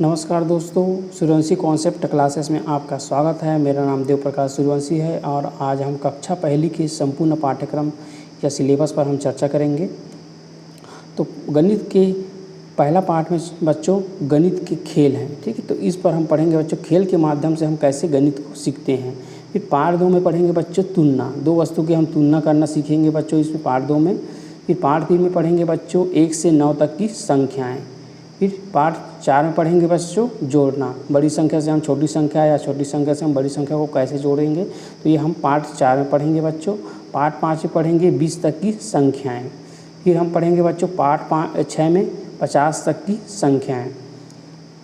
नमस्कार दोस्तों, Suryavanshi concept classes में आपका स्वागत है। मेरा नाम देव प्रकाश सूर्यवंशी है और आज हम कक्षा पहली के संपूर्ण पाठ्यक्रम या सिलेबस पर हम चर्चा करेंगे। तो गणित के पहला पाठ में बच्चों गणित के खेल हैं, ठीक है। तो इस पर हम पढ़ेंगे बच्चों खेल के माध्यम से हम कैसे गणित को सीखते हैं। फिर पार्ट 2 में पढ़ेंगे बच्चों तुलना, दो वस्तु की हम तुलना करना सीखेंगे बच्चों इसमें पार्ट 2 में। फिर पार्ट 3 में पढ़ेंगे बच्चों 1 से 9 तक की संख्याएँ। फिर पार्ट 4 में पढ़ेंगे बच्चों जोड़ना, बड़ी संख्या से हम छोटी संख्या या छोटी संख्या से हम बड़ी संख्या को कैसे जोड़ेंगे, तो ये हम पार्ट 4 में पढ़ेंगे बच्चों। पार्ट 5 में पढ़ेंगे 20 तक की संख्याएं। फिर हम पढ़ेंगे बच्चों पार्ट 6 में 50 तक की संख्याएं।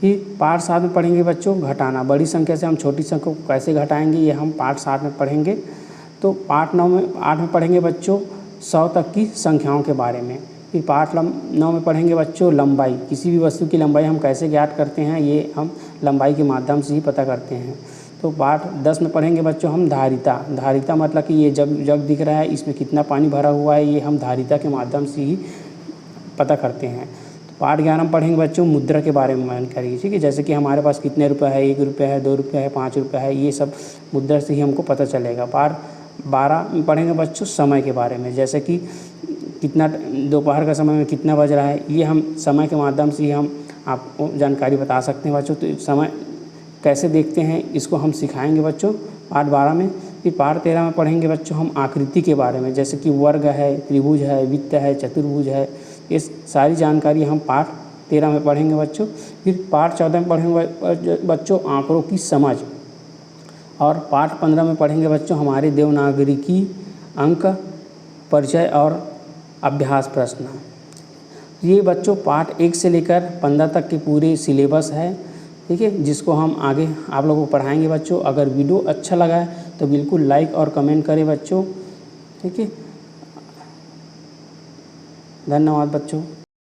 फिर पार्ट 7 में पढ़ेंगे बच्चों घटाना, बड़ी संख्या से हम छोटी संख्या को कैसे घटाएंगे, ये हम पार्ट 7 में पढ़ेंगे। तो पार्ट 8 में पढ़ेंगे बच्चों 100 तक की संख्याओं के बारे में। फिर पार्ट 9 में पढ़ेंगे बच्चों लंबाई, किसी भी वस्तु की लंबाई हम कैसे ज्ञात करते हैं, ये हम लंबाई के माध्यम से ही पता करते हैं। तो पार्ट 10 में पढ़ेंगे बच्चों हम धारिता। धारिता मतलब कि ये जग दिख रहा है, इसमें कितना पानी भरा हुआ है, ये हम धारिता के माध्यम से ही पता करते हैं। तो पार्ट 11 में पढ़ेंगे बच्चों मुद्रा के बारे में जानकारी, ठीक है। जैसे कि हमारे पास कितने रुपये है, 1 रुपया है, 2 रुपया है, 5 रुपया है, ये सब मुद्रा से ही हमको पता चलेगा। पार्ट 12 में पढ़ेंगे बच्चों समय के बारे में, जैसे कि कितना दोपहर का समय में कितना बज रहा है, ये हम समय के माध्यम से ही हम आपको जानकारी बता सकते हैं बच्चों। तो समय कैसे देखते हैं इसको हम सिखाएंगे बच्चों पार्ट 12 में। फिर पार्ट 13 में पढ़ेंगे बच्चों हम आकृति के बारे में, जैसे कि वर्ग है, त्रिभुज है, वृत्त है, चतुर्भुज है, ये सारी जानकारी हम पार्ट 13 में पढ़ेंगे बच्चों। फिर पार्ट 14 में पढ़ेंगे बच्चों आंकड़ों की समझ, और पार्ट 15 में पढ़ेंगे बच्चों हमारे देवनागरी अंक परिचय और अभ्यास प्रश्न। ये बच्चों पार्ट 1 से लेकर 15 तक के पूरे सिलेबस है, ठीक है, जिसको हम आगे आप लोगों को पढ़ाएंगे बच्चों। अगर वीडियो अच्छा लगा है तो बिल्कुल लाइक और कमेंट करें बच्चों, ठीक है। धन्यवाद बच्चों।